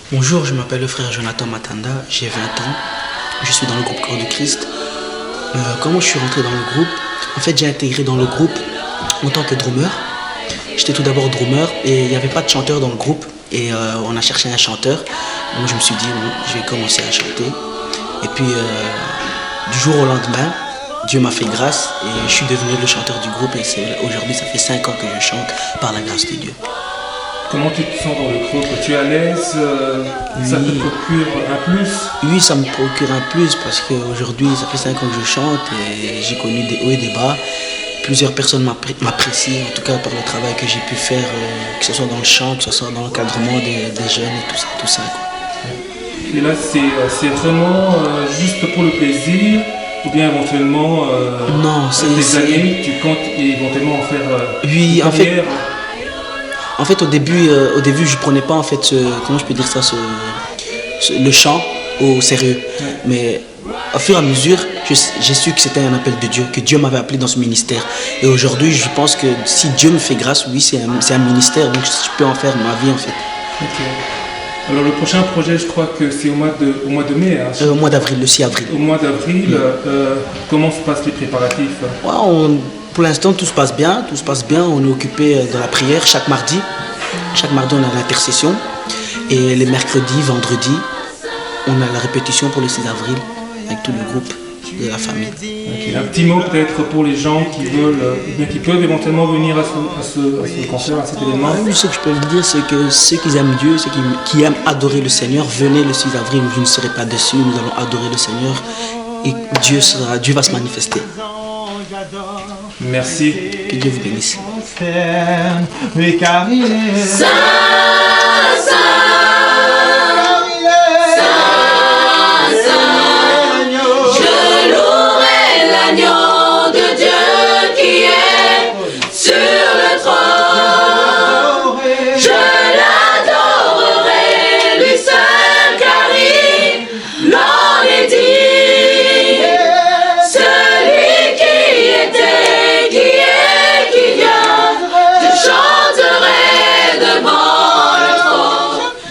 Bonjour, je m'appelle le frère Jonathan Matanda, j'ai 20 ans, je suis dans le groupe Corps du Christ. Comment je suis rentré dans le groupe? En fait, j'ai intégré dans le groupe en tant que drummer. J'étais tout d'abord drummer et il n'y avait pas de chanteur dans le groupe et on a cherché un chanteur. Donc je me suis dit, bon, je vais commencer à chanter. Et puis, du jour au lendemain, Dieu m'a fait grâce et je suis devenu le chanteur du groupe et aujourd'hui, ça fait 5 ans que je chante par la grâce de Dieu. Comment tu te sens dans le groupe? Tu es à l'aise? Oui. Ça te procure un plus? Oui, ça me procure un plus parce qu'aujourd'hui, ça fait 5 ans que je chante et j'ai connu des hauts et des bas. Plusieurs personnes m'apprécient, en tout cas par le travail que j'ai pu faire, que ce soit dans le chant, que ce soit dans l'encadrement des jeunes et tout ça. Quoi. Et là, c'est vraiment juste pour le plaisir ou bien éventuellement non, des années, tu comptes éventuellement en faire oui, une carrière? En fait, au début, je prenais pas en fait comment je peux dire ça, le chant au sérieux. Ouais. Mais au fur et à mesure, j'ai su que c'était un appel de Dieu, que Dieu m'avait appelé dans ce ministère. Et aujourd'hui, je pense que si Dieu me fait grâce, oui, c'est un ministère, donc je peux en faire ma vie en fait. Ok. Alors le prochain projet, je crois que c'est au mois de mai. Hein, au mois d'avril, le 6 avril. Au mois d'avril, comment se passent les préparatifs? Ouais, pour l'instant, tout se passe bien. On est occupé de la prière chaque mardi. Chaque mardi, on a l'intercession. Et les mercredis, vendredis, on a la répétition pour le 6 avril avec tout le groupe de la famille. Okay. Un petit mot peut-être pour les gens qui veulent, qui peuvent éventuellement venir à ce concert, à cet événement. Oui, ce que je peux vous dire, c'est que ceux qui aiment Dieu, ceux qui aiment adorer le Seigneur, venez le 6 avril, vous ne serez pas déçus, nous allons adorer le Seigneur et Dieu va se manifester. Merci. Que Dieu vous bénisse.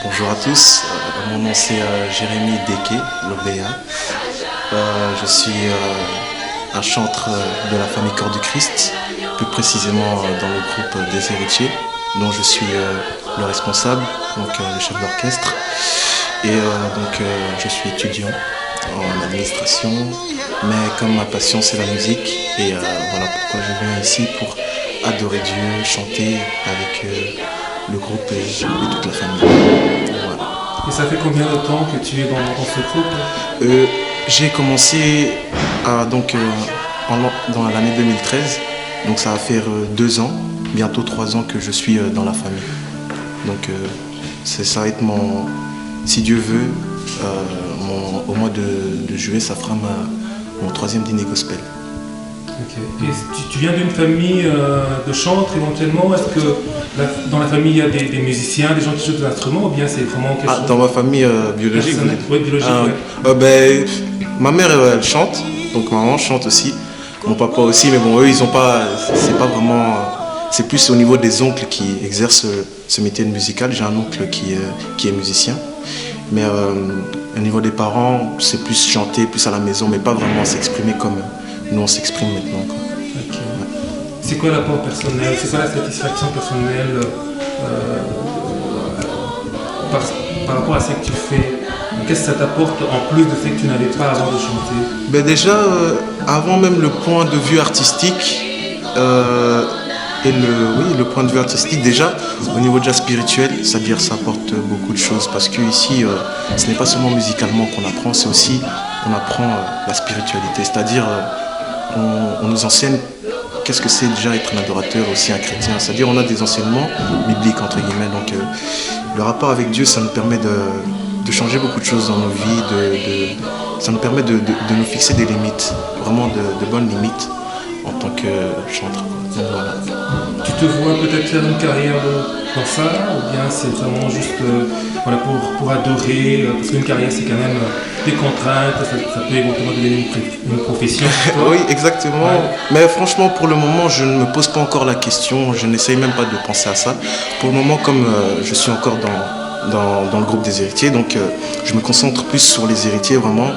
Bonjour à tous, mon nom c'est Jérémy Deke, l'Obéa. Je suis un chanteur de la famille Corps du Christ, plus précisément dans le groupe des héritiers, dont je suis le responsable, donc le chef d'orchestre. Et je suis étudiant en administration, mais comme ma passion c'est la musique, et voilà pourquoi je viens ici pour adorer Dieu, chanter avec le groupe et toute la famille. Voilà. Et ça fait combien de temps que tu es dans ce groupe? J'ai commencé dans l'année 2013, donc ça va faire 2 ans, bientôt 3 ans que je suis dans la famille. Donc ça va être si Dieu veut, au mois de juillet, ça fera mon 3e dîner gospel. Okay. Et tu viens d'une famille de chantres éventuellement? Est-ce que dans la famille il y a des musiciens, des gens qui jouent des instruments, ou bien c'est vraiment quelque chose? Dans ma famille biologique. Oui, biologique. Ma mère elle chante, donc ma maman chante aussi, mon papa aussi, mais bon eux ils ont pas, c'est pas vraiment, c'est plus au niveau des oncles qui exercent ce métier de musical. J'ai un oncle qui est musicien, mais au niveau des parents c'est plus chanter, plus à la maison, mais pas vraiment s'exprimer comme nous on s'exprime maintenant. Okay. Ouais. C'est quoi l'apport personnel? C'est quoi la satisfaction personnelle par rapport à ce que tu fais? Qu'est-ce que ça t'apporte en plus de fait que tu n'avais pas avant de chanter? Déjà, avant même le point de vue artistique, le point de vue artistique, déjà, au niveau déjà spirituel, c'est-à-dire ça apporte beaucoup de choses, parce que ici, ce n'est pas seulement musicalement qu'on apprend, c'est aussi on apprend la spiritualité. C'est-à-dire, on nous enseigne qu'est-ce que c'est déjà être un adorateur, aussi un chrétien. C'est-à-dire, on a des enseignements bibliques, entre guillemets. Donc, le rapport avec Dieu, ça nous permet de changer beaucoup de choses dans nos vies. Ça nous permet de nous fixer des limites, vraiment de bonnes limites en tant que chanteur. Voilà. Tu te vois peut-être faire une carrière dans ça, ou bien c'est vraiment juste voilà, pour adorer, parce qu'une carrière c'est quand même des contraintes, ça peut éventuellement devenir une profession. Oui, exactement. Ouais. Mais franchement, pour le moment, je ne me pose pas encore la question, je n'essaye même pas de penser à ça. Pour le moment, comme je suis encore dans le groupe des héritiers, donc je me concentre plus sur les héritiers vraiment,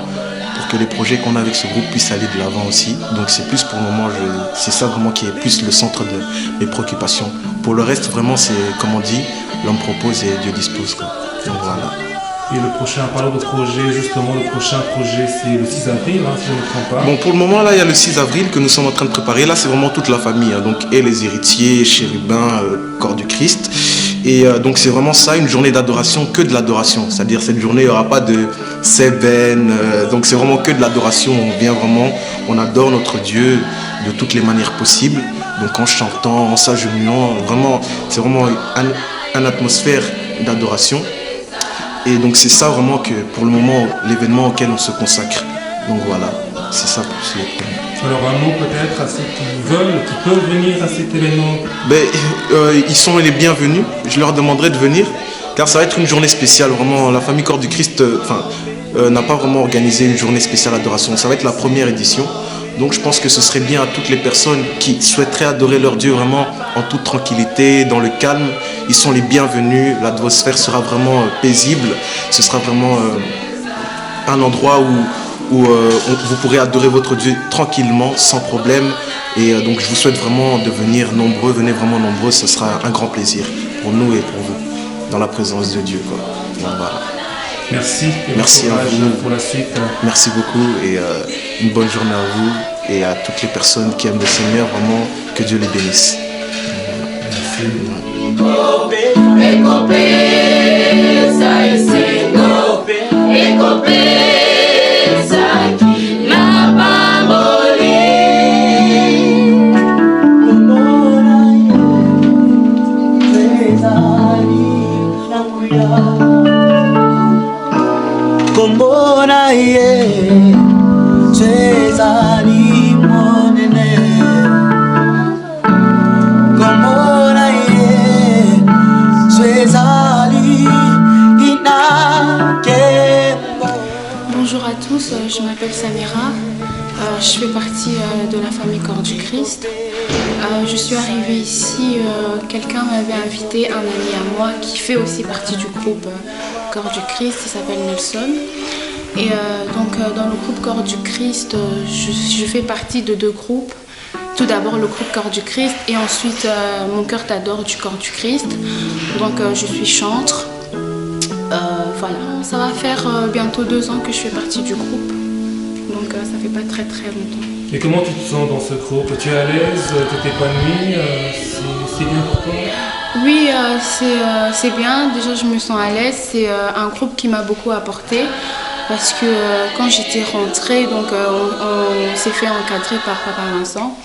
pour que les projets qu'on a avec ce groupe puissent aller de l'avant aussi. Donc c'est plus pour le moment, c'est ça vraiment qui est plus le centre de mes préoccupations. Pour le reste, vraiment, c'est comme on dit, l'homme propose et Dieu dispose, quoi. Donc voilà. Et le prochain, parlons de projet, justement, le prochain projet, c'est le 6 avril, hein, si je ne me trompe pas. Bon, pour le moment, là, il y a le 6 avril que nous sommes en train de préparer. Là, c'est vraiment toute la famille, hein, donc, et les héritiers, chérubins, corps du Christ. Et donc c'est vraiment ça, une journée d'adoration, que de l'adoration. C'est-à-dire cette journée, il n'y aura pas de seven, donc c'est vraiment que de l'adoration. On vient vraiment, on adore notre Dieu de toutes les manières possibles. Donc en chantant, en s'agenouillant, vraiment, c'est vraiment une atmosphère d'adoration. Et donc c'est ça vraiment que pour le moment, l'événement auquel on se consacre. Donc voilà, c'est ça pour ce premier. Alors un mot peut-être à ceux qui veulent, qui peuvent venir à cet événement. Ils sont les bienvenus, je leur demanderai de venir, car ça va être une journée spéciale, vraiment, la famille Corps du Christ n'a pas vraiment organisé une journée spéciale adoration, ça va être la première édition, donc je pense que ce serait bien à toutes les personnes qui souhaiteraient adorer leur Dieu vraiment en toute tranquillité, dans le calme, ils sont les bienvenus, l'atmosphère sera vraiment paisible, ce sera vraiment un endroit où vous pourrez adorer votre Dieu tranquillement, sans problème. Et donc je vous souhaite vraiment de venir nombreux, venez vraiment nombreux, ce sera un grand plaisir pour nous et pour vous, dans la présence de Dieu, quoi. Donc, voilà. Merci. Merci à vous pour la suite. Merci beaucoup et une bonne journée à vous et à toutes les personnes qui aiment le Seigneur, vraiment que Dieu les bénisse. Merci. Kombona ye Cezari monene Kombona ye Cezari inake. Bonjour à tous, je m'appelle Samira, je fais partie de la famille Corps du Christ. Je suis arrivée ici, quelqu'un m'avait invité, un ami à moi qui fait aussi partie du groupe Corps du Christ, il s'appelle Nelson. Et donc dans le groupe Corps du Christ, je fais partie de deux groupes. Tout d'abord le groupe Corps du Christ et ensuite Mon cœur t'adore du Corps du Christ. Donc je suis chantre. Voilà, ça va faire bientôt 2 ans que je fais partie du groupe. Donc ça fait pas très longtemps. Et comment tu te sens dans ce groupe? Tu es à l'aise? Tu t'épanouis? C'est bien pour toi? Oui, c'est bien. Déjà, je me sens à l'aise. C'est un groupe qui m'a beaucoup apporté. Parce que quand j'étais rentrée, donc on s'est fait encadrer par Papa Vincent,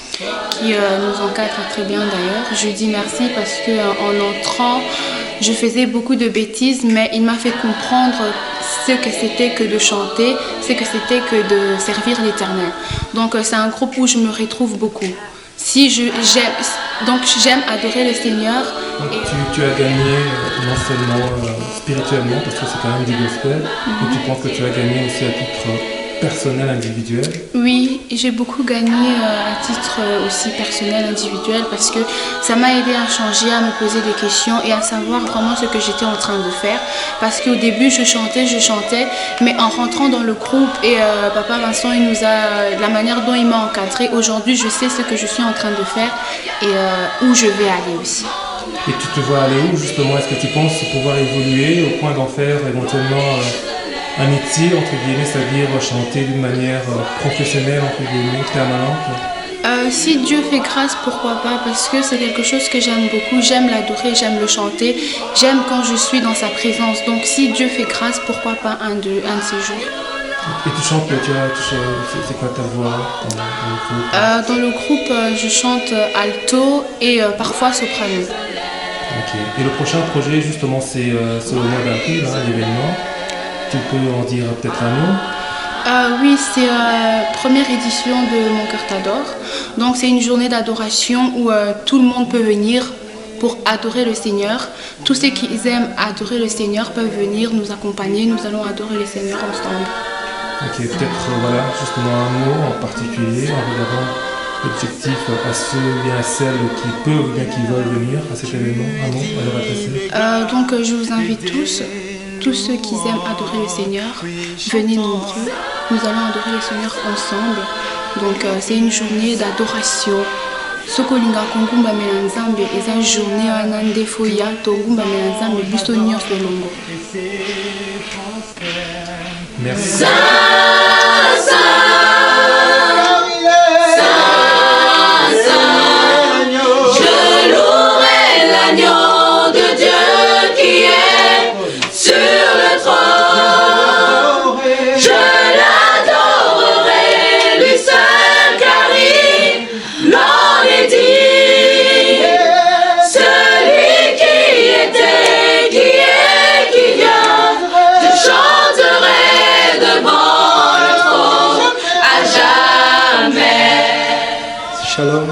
qui nous encadre très bien d'ailleurs. Je lui dis merci parce qu'en entrant, je faisais beaucoup de bêtises, mais il m'a fait comprendre ce que c'était que de chanter, ce que c'était que de servir l'Éternel. Donc c'est un groupe où je me retrouve beaucoup. J'aime adorer le Seigneur. Donc, tu as gagné non seulement spirituellement, parce que c'est quand même du gospel, mais tu penses que tu as gagné aussi à titre personnel, individuel? Oui, j'ai beaucoup gagné à titre aussi personnel, individuel, parce que ça m'a aidé à changer, à me poser des questions et à savoir vraiment ce que j'étais en train de faire. Parce qu'au début, je chantais, mais en rentrant dans le groupe et Papa Vincent, il nous a, de la manière dont il m'a encadré, aujourd'hui, je sais ce que je suis en train de faire et où je vais aller aussi. Et tu te vois aller où justement? Est-ce que tu penses pouvoir évoluer au point d'en faire éventuellement un métier, entre guillemets, c'est-à-dire chanter d'une manière professionnelle, entre guillemets, permanente? Si Dieu fait grâce, pourquoi pas? Parce que c'est quelque chose que j'aime beaucoup. J'aime l'adorer, j'aime le chanter. J'aime quand je suis dans sa présence. Donc si Dieu fait grâce, pourquoi pas un de ces jours? Et tu chantes, c'est quoi ta voix dans le groupe? Dans le groupe, je chante alto et parfois soprano. Ok. Et le prochain projet, justement, c'est au mois d'avril, hein, l'événement. Tu peux en dire peut-être un mot? Oui, c'est première édition de Mon Cœur t'adore. Donc c'est une journée d'adoration où tout le monde peut venir pour adorer le Seigneur. Tous ceux qui aiment adorer le Seigneur peuvent venir nous accompagner. Nous allons adorer le Seigneur ensemble. Ok, peut-être voilà, justement un mot en particulier en regardant l'objectif à ceux et à celles qui peuvent ou bien qui veulent venir à cet événement. Un mot à leur adresser. Donc je vous invite tous ceux qui aiment adorer le Seigneur, venez nombreux. Nous allons adorer le Seigneur ensemble. Donc c'est une journée d'adoration. Sokolinga kongumba melanzambe eza journée wana ndefo ya tongumba melanzambe biso nyonso elongo. Merci. Je louerai l'agneau de Dieu qui est sur le trône. Je l'adorerai, lui seul, car il l'en est dit. Celui qui était, qui est, qui vient, je chanterai devant le trône à jamais. Shalom,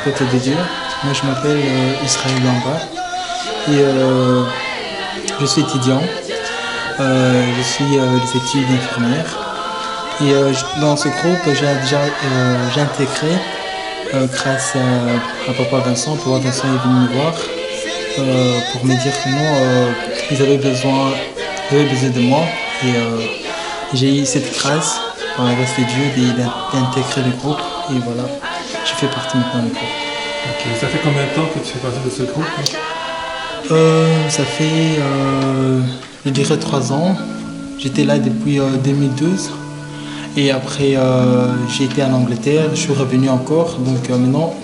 peuple de Dieu. Moi je m'appelle Israël Lamba et je suis étudiant. Je suis des études d'infirmière. Et dans ce groupe, j'ai intégré grâce à Papa Vincent. Papa Vincent est venu me voir pour me dire que non, ils avaient besoin de moi. Et j'ai eu cette grâce par la grâce de Dieu d'intégrer le groupe. Et voilà, je fais partie maintenant du groupe. Ok, ça fait combien de temps que tu fais partie de ce groupe? Ça fait, je dirais 3 ans. J'étais là depuis 2012. Et après, j'ai été en Angleterre, je suis revenu encore. Donc maintenant,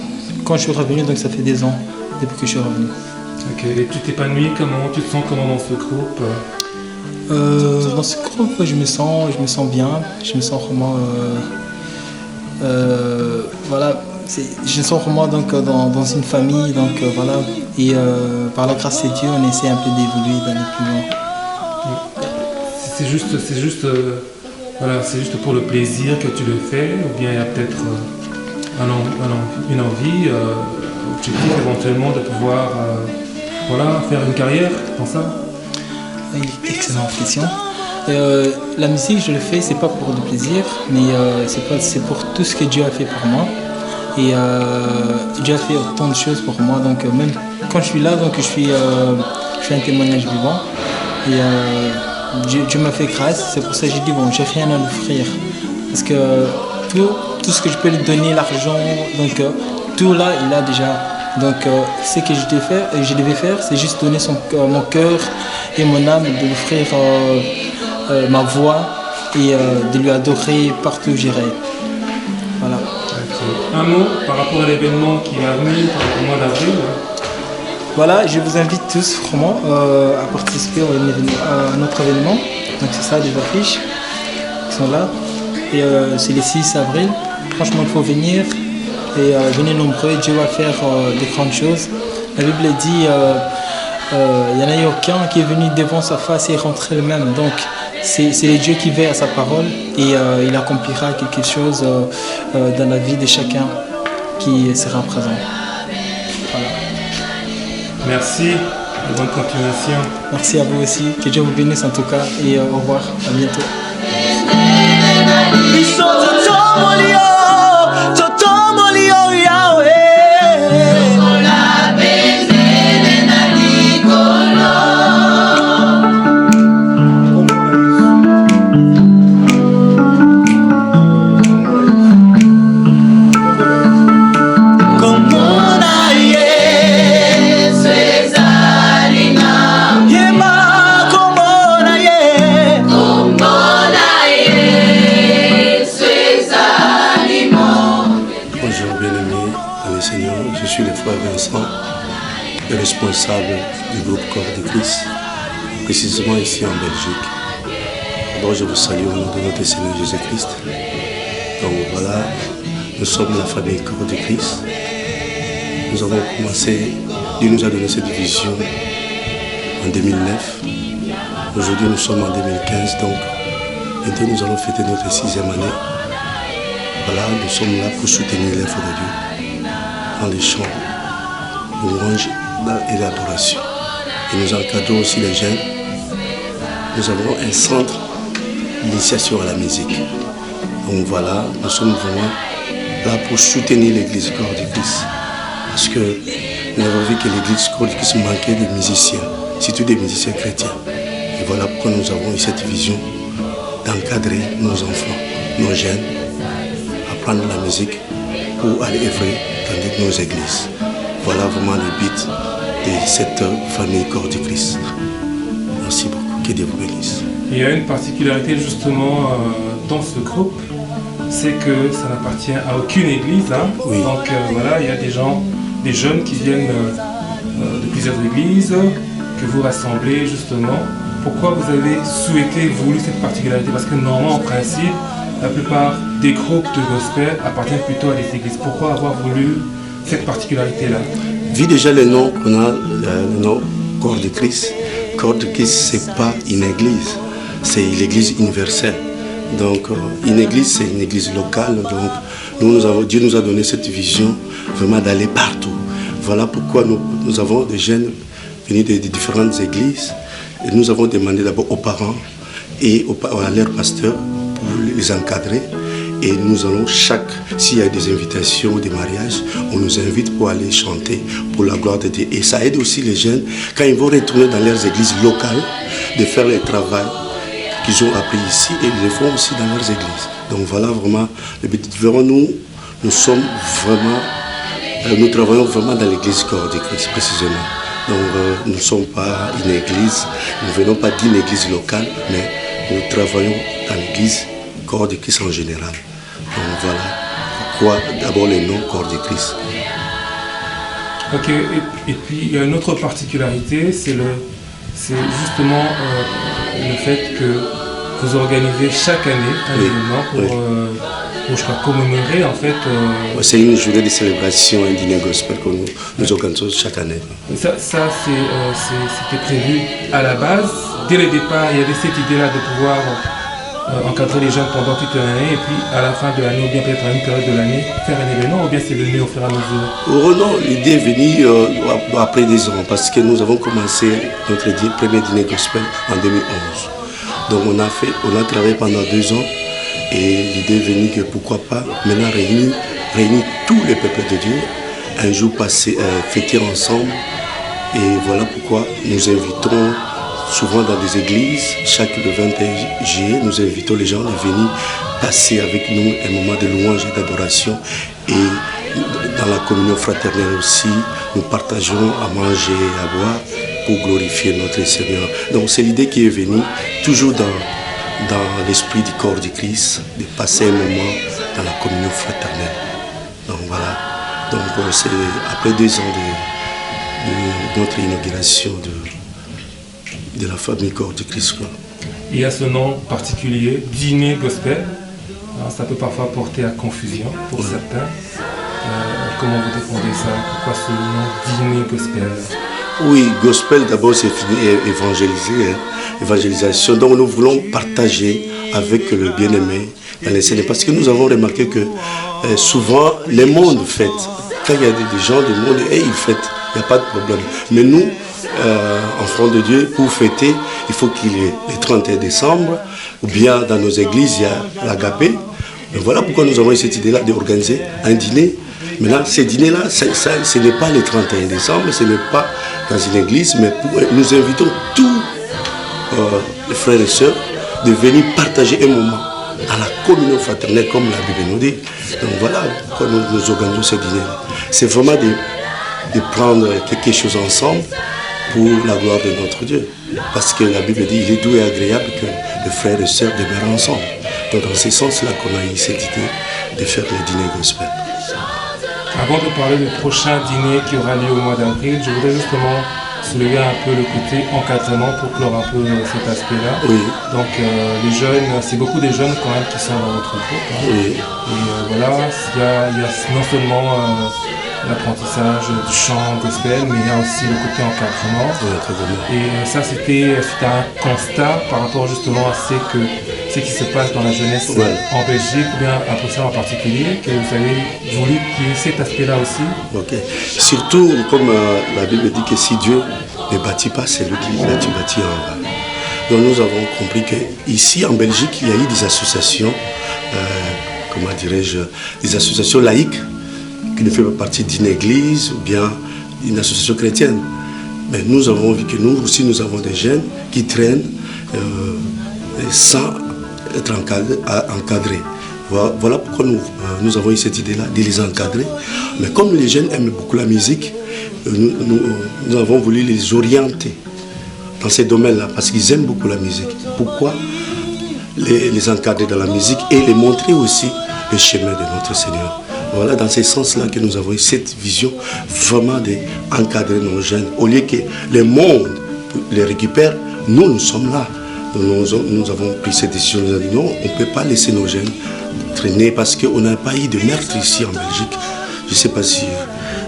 quand je suis revenu, donc ça fait 2 ans depuis que je suis revenu. Ok, et tu t'épanouis comment? Tu te sens comment dans ce groupe? Dans ce groupe, je me sens bien. Je me sens vraiment... voilà, je me sens vraiment donc, dans une famille. Donc, voilà. Et par la grâce de Dieu, on essaie un peu d'évoluer, d'aller plus loin. C'est juste voilà, c'est juste pour le plaisir que tu le fais, ou bien il y a peut-être une envie, objectif éventuellement de pouvoir voilà, faire une carrière dans ça? Excellente question. La musique, je le fais, c'est pas pour le plaisir, mais c'est pour tout ce que Dieu a fait pour moi. Et Dieu a fait autant de choses pour moi, donc même quand je suis là, donc je suis un témoignage vivant. Et Dieu m'a fait grâce, c'est pour ça que j'ai dit bon, j'ai rien à l'offrir. Parce que tout ce que je peux lui donner, l'argent, donc tout là, il a déjà. Donc ce que je devais faire, c'est juste donner mon cœur et mon âme, de lui offrir ma voix et de lui adorer partout où j'irai. Voilà. Un mot par rapport à l'événement qui va venir au mois d'avril. Voilà, je vous invite tous vraiment à participer à notre événement. Donc c'est ça, les affiches qui sont là. Et c'est le 6 avril. Franchement, il faut venir. Et venez nombreux, Dieu va faire des grandes choses. La Bible dit, il n'y en a eu aucun qui est venu devant sa face et rentrer le même. Donc c'est le Dieu qui veille à sa parole et il accomplira quelque chose dans la vie de chacun qui sera présent. Voilà. Merci et bonne continuation. Merci à vous aussi, que Dieu vous bénisse en tout cas et au revoir, à bientôt. Responsable du groupe Corps de Christ, précisément ici en Belgique. D'abord, je vous salue au nom de notre Seigneur Jésus-Christ. Donc voilà, nous sommes la famille Corps de Christ. Nous avons commencé, Dieu nous a donné cette vision en 2009. Aujourd'hui, nous sommes en 2015, donc bientôt nous allons fêter notre 6e année. Voilà, nous sommes là pour soutenir l'œuvre de Dieu dans les chants, louanges et l'adoration. Et nous encadrons aussi les jeunes. Nous avons un centre d'initiation à la musique. Donc voilà, nous sommes vraiment là pour soutenir l'église Corps de Christ. Parce que nous avons vu que l'église Corps de Christ manquait de musiciens, surtout des musiciens chrétiens. Et voilà pourquoi nous avons eu cette vision d'encadrer nos enfants, nos jeunes, apprendre la musique pour aller œuvrer dans nos églises. Voilà vraiment le but de cette famille Corps de Christ. Merci beaucoup. Que Dieu vous bénisse. Il y a une particularité justement dans ce groupe, c'est que ça n'appartient à aucune église. Hein. Oui. Donc voilà, il y a des gens, des jeunes qui viennent de plusieurs églises, que vous rassemblez justement. Pourquoi vous avez souhaité, voulu cette particularité? Parce que normalement, en principe, la plupart des groupes de gospel appartiennent plutôt à des églises. Pourquoi avoir voulu cette particularité-là? Vu déjà le nom qu'on a, le nom Corps de Christ. Corps de Christ, ce n'est pas une église, c'est l'église universelle. Donc, une église, c'est une église locale. Donc, Dieu nous a donné cette vision vraiment d'aller partout. Voilà pourquoi nous avons des jeunes venus de différentes églises. Et nous avons demandé d'abord aux parents et à leurs pasteurs pour les encadrer. Et nous allons s'il y a des invitations ou des mariages, on nous invite pour aller chanter pour la gloire de Dieu. Et ça aide aussi les jeunes, quand ils vont retourner dans leurs églises locales, de faire le travail qu'ils ont appris ici et ils le font aussi dans leurs églises. Donc voilà vraiment, nous sommes vraiment, nous travaillons vraiment dans l'église Corps de Christ précisément. Donc nous ne sommes pas une église, nous ne venons pas d'une église locale, mais nous travaillons dans l'église Corps de Christ en général. Donc voilà pourquoi d'abord le nom Corps de Christ. Ok, et puis il y a une autre particularité, c'est justement le fait que vous organisez chaque année un événement pour je crois, commémorer en fait. C'est une journée de célébration, un dîner gospel que nous organisons chaque année. Ça c'était prévu à la base. Dès le départ, il y avait cette idée-là de pouvoir encadrer les jeunes pendant toute l'année et puis à la fin de l'année ou bien peut-être à une période de l'année faire un événement ou bien c'est venu au fur et à mesure? Non, l'idée est venue après 10 ans parce que nous avons commencé notre premier dîner gospel en 2011. Donc on a travaillé pendant 2 ans et l'idée est venue que pourquoi pas maintenant réunir tous les peuples de Dieu, un jour passé, fêter ensemble. Et voilà pourquoi nous invitons souvent dans des églises, chaque le 21 juillet, nous invitons les gens à venir passer avec nous un moment de louange et d'adoration. Et dans la communion fraternelle aussi, nous partageons à manger et à boire pour glorifier notre Seigneur. Donc c'est l'idée qui est venue, toujours dans l'esprit du corps du Christ, de passer un moment dans la communion fraternelle. Donc voilà, donc c'est après 2 ans de notre inauguration de la famille corps du Christ. Il y a ce nom particulier, dîner gospel. Alors, ça peut parfois porter à confusion pour certains. Comment vous défendez ça? Pourquoi ce nom dîner gospel? Oui, gospel d'abord c'est évangéliser, évangélisation. Donc nous voulons partager avec le bien-aimé dans les scènes parce que nous avons remarqué que souvent les mondes fêtent. Quand il y a des gens du monde, ils fêtent, il n'y a pas de problème. Mais nous, enfants de Dieu, pour fêter, il faut qu'il y ait le 31 décembre, ou bien dans nos églises, il y a l'agapé. Et voilà pourquoi nous avons eu cette idée-là d'organiser un dîner. Maintenant, ce dîner-là, ce n'est pas le 31 décembre, ce n'est pas dans une église, mais nous invitons tous les frères et sœurs de venir partager un moment dans la communion fraternelle, comme la Bible nous dit. Donc voilà pourquoi nous organisons ce dîner-là. C'est vraiment de prendre quelque chose ensemble pour la gloire de notre Dieu. Parce que la Bible dit, il est doux et agréable que les frères et sœurs demeurent ensemble. Donc dans ce sens-là qu'on a eu cette idée de faire le dîner gospel. Avant de parler du prochain dîner qui aura lieu au mois d'avril, je voudrais justement soulever un peu le côté encadrement pour clore un peu cet aspect-là. Oui. Donc les jeunes, c'est beaucoup des jeunes quand même qui sont dans votre groupe. Hein. Oui. Et voilà, il y a non seulement l'apprentissage du chant gospel, mais il y a aussi le côté encadrement. Oui, et ça, c'était un constat par rapport justement à ce qui se passe dans la jeunesse en Belgique, ou bien à Bruxelles en particulier, que vous avez voulu qu'il y ait cet aspect-là aussi. Ok. Surtout, comme la Bible dit que si Dieu ne bâtit pas, c'est lui qui l'a bâti en vain. Donc nous avons compris qu'ici en Belgique, il y a eu des associations, comment dirais-je, des associations laïques qui ne font pas partie d'une église ou bien une association chrétienne. Mais nous avons vu que nous aussi, nous avons des jeunes qui traînent sans être encadrés. Voilà pourquoi nous avons eu cette idée-là, de les encadrer. Mais comme les jeunes aiment beaucoup la musique, nous avons voulu les orienter dans ces domaines-là, parce qu'ils aiment beaucoup la musique. Pourquoi les encadrer dans la musique et les montrer aussi le chemin de notre Seigneur. Voilà, dans ce sens-là que nous avons eu cette vision vraiment d'encadrer nos jeunes. Au lieu que le monde les récupère, nous sommes là. Nous avons pris cette décision, nous avons dit non, on ne peut pas laisser nos jeunes traîner parce qu'on n'a pas eu de meurtre ici en Belgique. Je ne sais pas si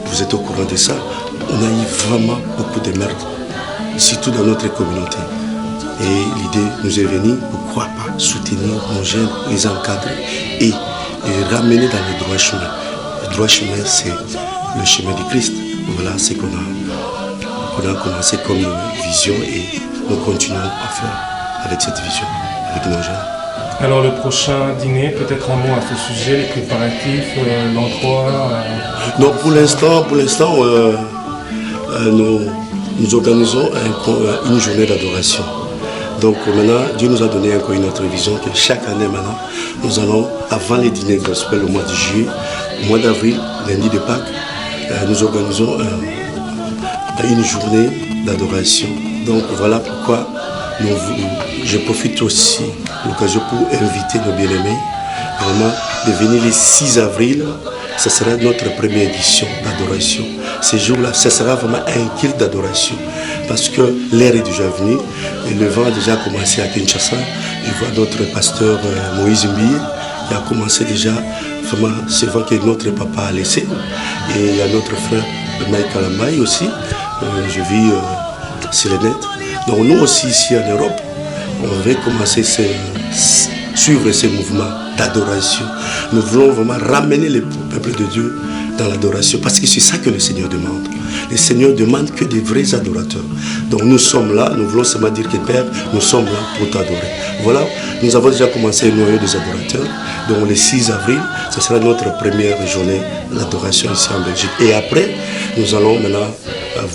vous êtes au courant de ça. On a eu vraiment beaucoup de meurtres, surtout dans notre communauté. Et l'idée nous est venue, pourquoi pas soutenir nos jeunes, les encadrer et les ramener dans le droit chemin. Le droit chemin, c'est le chemin du Christ. Voilà ce qu'on a commencé comme une vision et nous continuons à faire avec cette vision, avec nos jeunes. Alors le prochain dîner, peut-être un mot à ce sujet, les préparatifs, l'endroit. Non, pour l'instant, nous organisons une journée d'adoration. Donc maintenant, Dieu nous a donné encore une autre vision que chaque année maintenant, nous allons, avant les dîners gospel au mois de juillet, au mois d'avril, lundi de Pâques, nous organisons une journée d'adoration. Donc voilà pourquoi je profite aussi de l'occasion pour inviter nos bien-aimés vraiment de venir le 6 avril. Ce sera notre première édition d'adoration. Ce jour-là, ce sera vraiment un culte d'adoration parce que l'heure est déjà venue et le vent a déjà commencé à Kinshasa. Je vois notre pasteur Moïse Mbiye qui a commencé déjà vraiment ce vent que notre papa a laissé. Et il y a notre frère Mike Kalambaï aussi. Je vis sur le net. Donc nous aussi ici en Europe, on va commencer à suivre ces mouvements d'adoration. Nous voulons vraiment ramener le peuple de Dieu dans l'adoration parce que c'est ça que le Seigneur demande. Le Seigneur demande que des vrais adorateurs. Donc nous sommes là, nous voulons seulement dire que Père, nous sommes là pour t'adorer. Voilà, nous avons déjà commencé le noyau des adorateurs. Donc le 6 avril, ce sera notre première journée d'adoration ici en Belgique. Et après, nous allons maintenant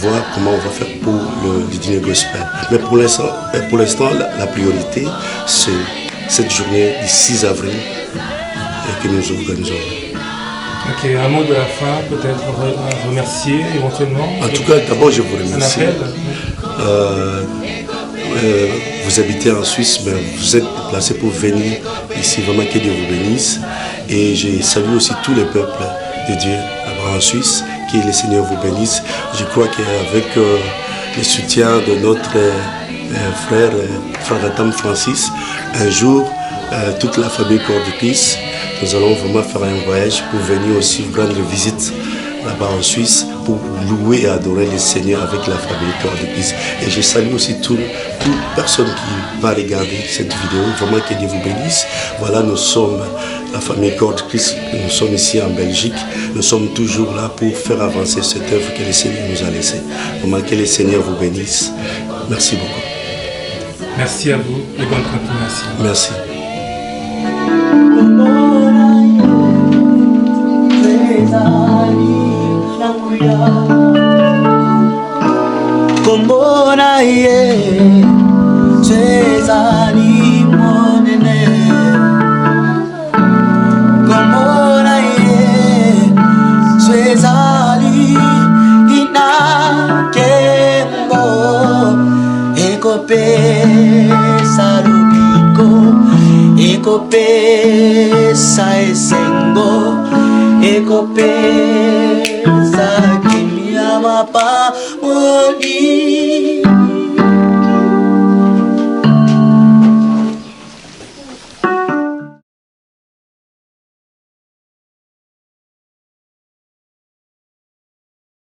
voir comment on va faire pour le dîner gospel. Mais pour l'instant, la priorité, c'est cette journée du 6 avril que nous organisons. Ok, un mot de la fin, peut-être remercier éventuellement. En tout cas, d'abord, je vous remercie. Vous habitez en Suisse, mais vous êtes placé pour venir ici. Vraiment que Dieu vous bénisse. Et je salue aussi tous les peuples de Dieu là-bas en Suisse. Que le Seigneur vous bénisse. Je crois qu'avec le soutien de notre frère Adam Francis, un jour, toute la famille Corps du Christ, nous allons vraiment faire un voyage pour venir aussi rendre visite là-bas en Suisse pour louer et adorer le Seigneur avec la famille Corps du Christ. Et je salue aussi toute personne qui va regarder cette vidéo. Vraiment que Dieu vous bénisse. Voilà, nous sommes la famille Corps du Christ. Nous sommes ici en Belgique. Nous sommes toujours là pour faire avancer cette œuvre que le Seigneur nous a laissée. Vraiment que le Seigneur vous bénisse. Merci beaucoup. Merci à vous et bonne continuation. Merci. Kombona ye Jezali monene Kombona ye Jezali ina kembo Ekope sarubiko Ekope sa esengo Ekope sa kimia mapa moli